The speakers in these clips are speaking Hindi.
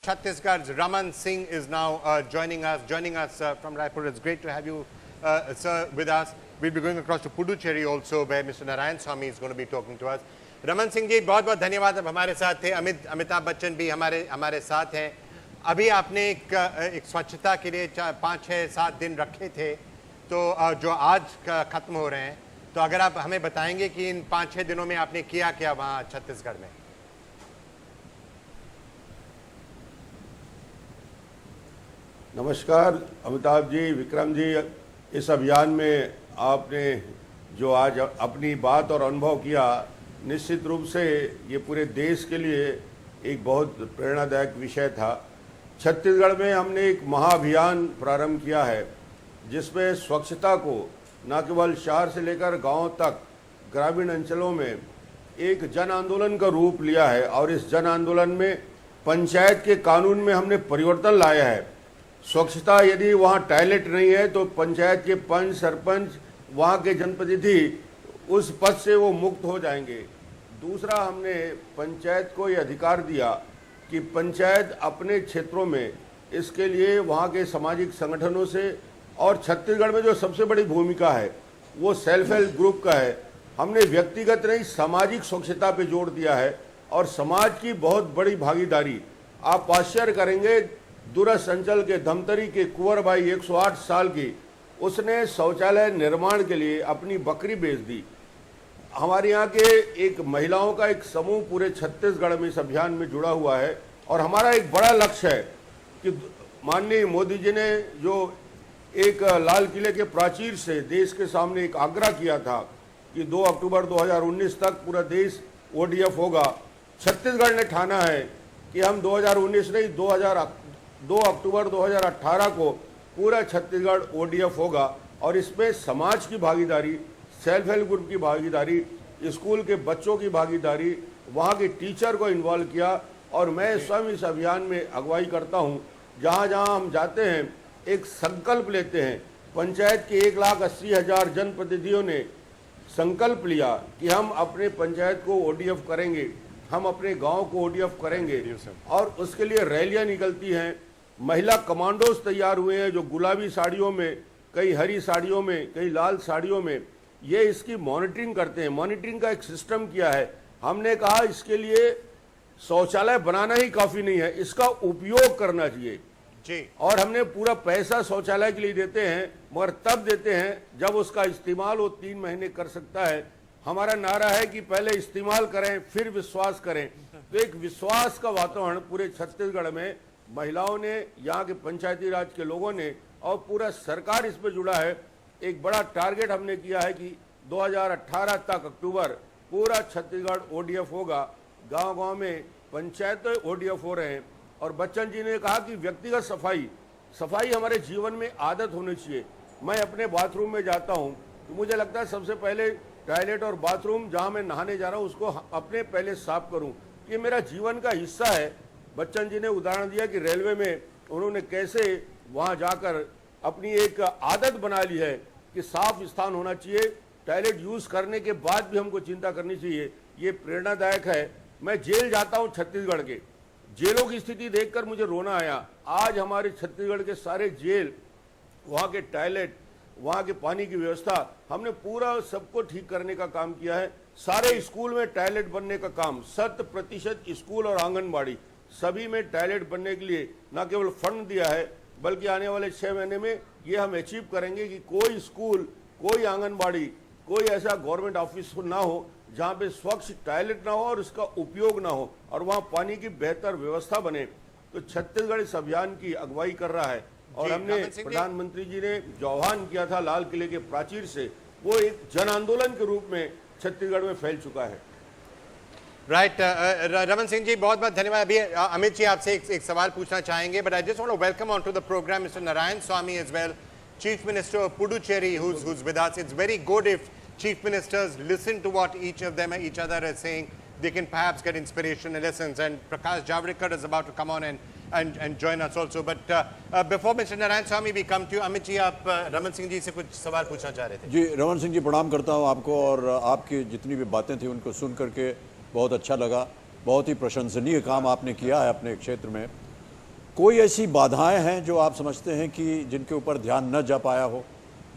Chhattisgarh's Raman Singh is now joining us from Raipur. It's great to have you, sir, with us. We'll be going across to Puducherry also, where Mr. Narayan Swamy is going to be talking to us. Raman Singh जी बहुत बहुत धन्यवाद आप हमारे साथ थे. अमिताभ बच्चन भी हमारे साथ हैं. अभी आपने एक स्वच्छता के लिए 5, 6, 7 दिन रखे थे, तो जो आज खत्म हो रहे हैं, तो अगर आप हमें बताएंगे कि इन 5-6 दिनों में आपने किया क्या वहाँ छत्तीसगढ़ में. नमस्कार अमिताभ जी, विक्रम जी. इस अभियान में आपने जो आज अपनी बात और अनुभव किया, निश्चित रूप से ये पूरे देश के लिए एक बहुत प्रेरणादायक विषय था. छत्तीसगढ़ में हमने एक महाअभियान प्रारंभ किया है जिसमें स्वच्छता को न केवल शहर से लेकर गांव तक ग्रामीण अंचलों में एक जन आंदोलन का रूप लिया है. और इस जन आंदोलन में पंचायत के कानून में हमने परिवर्तन लाया है. स्वच्छता, यदि वहाँ टॉयलेट नहीं है तो पंचायत के पंच, सरपंच, वहाँ के जनप्रतिनिधि उस पद से वो मुक्त हो जाएंगे. दूसरा, हमने पंचायत को ये अधिकार दिया कि पंचायत अपने क्षेत्रों में इसके लिए वहाँ के सामाजिक संगठनों से, और छत्तीसगढ़ में जो सबसे बड़ी भूमिका है वो सेल्फ हेल्प ग्रुप का है. हमने व्यक्तिगत नहीं, सामाजिक स्वच्छता पे जोर दिया है और समाज की बहुत बड़ी भागीदारी. आप आश्चर्य करेंगे, दूरस्थ अंचल के धमतरी के कुंवर भाई 108 साल की, उसने शौचालय निर्माण के लिए अपनी बकरी बेच दी. हमारे यहाँ के एक महिलाओं का एक समूह पूरे छत्तीसगढ़ में इस अभियान में जुड़ा हुआ है. और हमारा एक बड़ा लक्ष्य है कि माननीय मोदी जी ने जो एक लाल किले के प्राचीर से देश के सामने एक आग्रह किया था कि 2 अक्टूबर 2019 तक पूरा देश ODF होगा, छत्तीसगढ़ ने ठाना है कि हम 2019 नहीं, 2 अक्टूबर 2018 को पूरा छत्तीसगढ़ ODF होगा. और इसमें समाज की भागीदारी, सेल्फ हेल्प ग्रुप की भागीदारी, स्कूल के बच्चों की भागीदारी, वहाँ के टीचर को इन्वॉल्व किया. और मैं स्वयं इस अभियान में अगुवाई करता हूँ. जहाँ जहाँ हम जाते हैं एक संकल्प लेते हैं. पंचायत के 1,80,000 जनप्रतिनिधियों ने संकल्प लिया कि हम अपने पंचायत को ODF करेंगे, हम अपने गांव को ODF करेंगे. और उसके लिए रैलियां निकलती हैं. महिला कमांडोज तैयार हुए हैं जो गुलाबी साड़ियों में, कई हरी साड़ियों में, कई लाल साड़ियों में, ये इसकी मॉनिटरिंग करते हैं. मॉनिटरिंग का एक सिस्टम किया है. हमने कहा इसके लिए शौचालय बनाना ही काफ़ी नहीं है, इसका उपयोग करना चाहिए जी. और हमने पूरा पैसा शौचालय के लिए देते हैं, मगर तब देते हैं जब उसका इस्तेमाल वो 3 महीने कर सकता है. हमारा नारा है कि पहले इस्तेमाल करें फिर विश्वास करें. तो एक विश्वास का वातावरण पूरे छत्तीसगढ़ में महिलाओं ने, यहाँ के पंचायती राज के लोगों ने और पूरा सरकार इस पर जुड़ा है. एक बड़ा टारगेट हमने किया है कि 2018 तक अक्टूबर पूरा छत्तीसगढ़ ODF होगा. गांव-गांव में पंचायतें ODF हो रहे हैं. और बच्चन जी ने कहा कि व्यक्तिगत सफाई हमारे जीवन में आदत होनी चाहिए. मैं अपने बाथरूम में जाता हूँ तो मुझे लगता है सबसे पहले टॉयलेट और बाथरूम जहाँ मैं नहाने जा रहा हूँ उसको अपने पहले साफ करूँ. ये मेरा जीवन का हिस्सा है. बच्चन जी ने उदाहरण दिया कि रेलवे में उन्होंने कैसे वहाँ जाकर अपनी एक आदत बना ली है कि साफ स्थान होना चाहिए. टॉयलेट यूज़ करने के बाद भी हमको चिंता करनी चाहिए. ये प्रेरणादायक है. मैं जेल जाता हूँ, छत्तीसगढ़ के जेलों की स्थिति देखकर मुझे रोना आया. आज हमारे छत्तीसगढ़ के सारे जेल, वहाँ के टॉयलेट, वहाँ के पानी की व्यवस्था, हमने पूरा सबको ठीक करने का काम किया है. सारे स्कूल में टॉयलेट बनने का काम, 100% स्कूल और आंगनबाड़ी सभी में टॉयलेट बनने के लिए न केवल फंड दिया है, बल्कि आने वाले 6 महीने में ये हम अचीव करेंगे कि कोई स्कूल, कोई आंगनबाड़ी, कोई ऐसा गवर्नमेंट ऑफिस ना हो जहाँ पे स्वच्छ टॉयलेट ना हो और उसका उपयोग ना हो, और वहाँ पानी की बेहतर व्यवस्था बने. तो छत्तीसगढ़ इस अभियान की अगुवाई कर रहा है. और हमने प्रधानमंत्री जी ने जो आह्वान किया था लाल किले के प्राचीर से, वो एक जन आंदोलन के रूप में छत्तीसगढ़ में फैल चुका है. राइट. रमन सिंह जी बहुत बहुत धन्यवाद. अभी अमित जी आपसे एक सवाल पूछना चाहेंगे, but I just want to welcome on to the programme mister Narayanaswamy as well, Chief Minister of Puducherry, who's with us. It's very good if chief ministers listen to what each other is saying. They can perhaps get inspiration and lessons. And Prakash Javadekar is about to come on and join us also. But before Mr. Narayan Swamy, we come to you. Amit ji, आप रमन सिंह जी से कुछ सवाल पूछना चाह रहे थे. जी, रमन सिंह जी प्रणाम करता हूँ आपको, और आपकी जितनी भी बातें थी उनको सुन करके बहुत अच्छा लगा. बहुत ही प्रशंसनीय काम आपने किया है अपने क्षेत्र में. कोई ऐसी बाधाएं हैं जो आप समझते हैं कि जिनके ऊपर ध्यान न जा पाया हो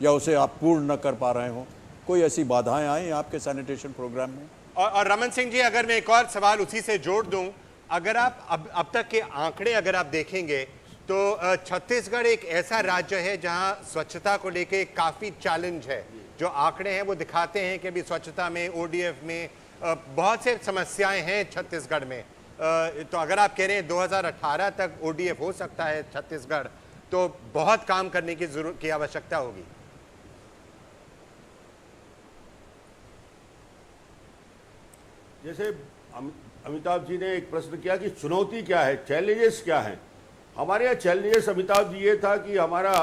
या उसे आप पूर्ण न कर पा रहे हो? कोई ऐसी बाधाएं आई आपके सैनिटेशन प्रोग्राम में? और रमन सिंह जी, अगर मैं एक और सवाल उसी से जोड़ दूं, अगर आप अब तक के आंकड़े अगर आप देखेंगे तो छत्तीसगढ़ एक ऐसा राज्य है जहां स्वच्छता को लेके काफी चैलेंज है। जो आंकड़े हैं वो दिखाते हैं कि अभी स्वच्छता में, ओडीएफ में बहुत से समस्याएं हैं छत्तीसगढ़ में। तो अगर आप कह रहे हैं 2018 तक ओडीएफ हो सकता है छत्तीसगढ़, तो बहुत काम करने की आवश्यकता होगी। जैसे अमिताभ जी ने एक प्रश्न किया कि चुनौती क्या है, चैलेंजेस क्या हैं। हमारे यहाँ चैलेंजेस अमिताभ जी ये था कि हमारा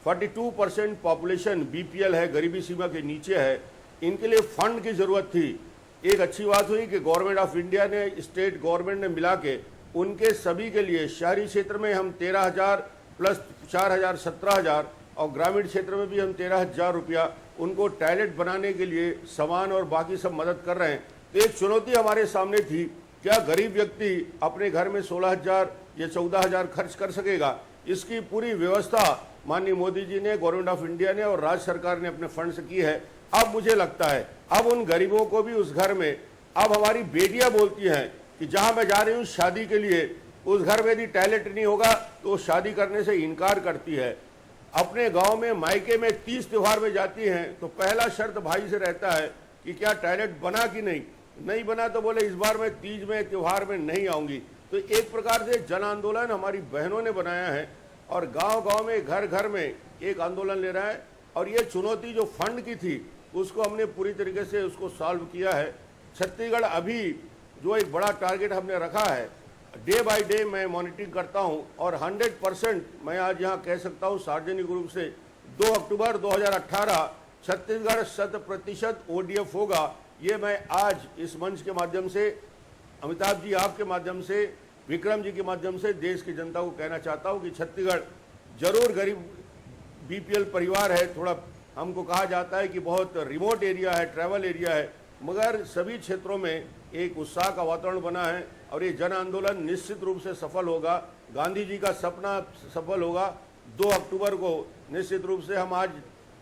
42% पॉपुलेशन बीपीएल है, गरीबी सीमा के नीचे है। इनके लिए फंड की ज़रूरत थी। एक अच्छी बात हुई कि गवर्नमेंट ऑफ इंडिया ने, स्टेट गवर्नमेंट ने मिला के उनके सभी के लिए, शहरी क्षेत्र में हम 13,000 प्लस 4,000 17,000 और ग्रामीण क्षेत्र में भी हम 13,000 रुपया उनको टॉयलेट बनाने के लिए सामान और बाकी सब मदद कर रहे हैं। तो एक चुनौती हमारे सामने थी, क्या गरीब व्यक्ति अपने घर में 16,000 या 14,000 खर्च कर सकेगा? इसकी पूरी व्यवस्था माननीय मोदी जी ने, गवर्नमेंट ऑफ इंडिया ने और राज्य सरकार ने अपने फंड से की है। अब मुझे लगता है अब उन गरीबों को भी उस घर में, अब हमारी बेटियां बोलती हैं कि जहां मैं जा रही हूं शादी के लिए, उस घर में यदि टॉयलेट नहीं होगा तो शादी करने से इनकार करती है। अपने गांव में, मायके में 30 त्योहार में जाती हैं तो पहला शर्त भाई से रहता है कि क्या टॉयलेट बना कि नहीं बना, तो बोले इस बार मैं तीज में, त्योहार में नहीं आऊंगी। तो एक प्रकार से जन आंदोलन हमारी बहनों ने बनाया है और गांव-गांव में, घर घर में एक आंदोलन ले रहा है। और ये चुनौती जो फंड की थी उसको हमने पूरी तरीके से उसको सॉल्व किया है। छत्तीसगढ़ अभी जो एक बड़ा टारगेट हमने रखा है, डे बाय डे मैं मॉनिटरिंग करता हूं और 100% मैं आज यहां कह सकता हूं सार्वजनिक रूप से 2 अक्टूबर 2018 छत्तीसगढ़ 100% ओडीएफ होगा। ये मैं आज इस मंच के माध्यम से, अमिताभ जी आपके माध्यम से, विक्रम जी के माध्यम से देश की जनता को कहना चाहता हूं कि छत्तीसगढ़ जरूर गरीब बीपीएल परिवार है। थोड़ा हमको कहा जाता है कि बहुत रिमोट एरिया है, ट्रैवल एरिया है, मगर सभी क्षेत्रों में एक उत्साह का वातावरण बना है और ये जन आंदोलन निश्चित रूप से सफल होगा। गांधी जी का सपना सफल होगा। 2 अक्टूबर को निश्चित रूप से हम, आज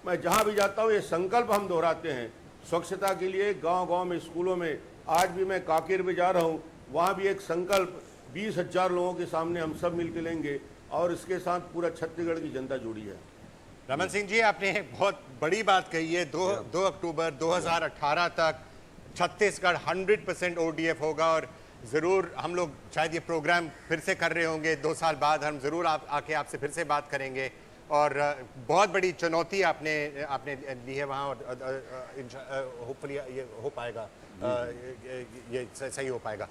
मैं जहां भी जाता हूं ये संकल्प हम दोहराते हैं स्वच्छता के लिए, गांव-गांव में, स्कूलों में। आज भी मैं कांकेर में जा रहा हूं, वहां भी एक संकल्प 20,000 लोगों के सामने हम सब मिलकर लेंगे और इसके साथ पूरा छत्तीसगढ़ की जनता जुड़ी है। रमन सिंह जी, आपने बहुत बड़ी बात कही है। 2 अक्टूबर 2018 तक छत्तीसगढ़ 100% ओडीएफ होगा और ज़रूर हम लोग शायद ये प्रोग्राम फिर से कर रहे होंगे 2 साल बाद। हम ज़रूर आके आपसे फिर से बात करेंगे। और बहुत बड़ी चुनौती आपने ली है वहाँ, और होपफुली ये हो पाएगा, ये सही हो पाएगा।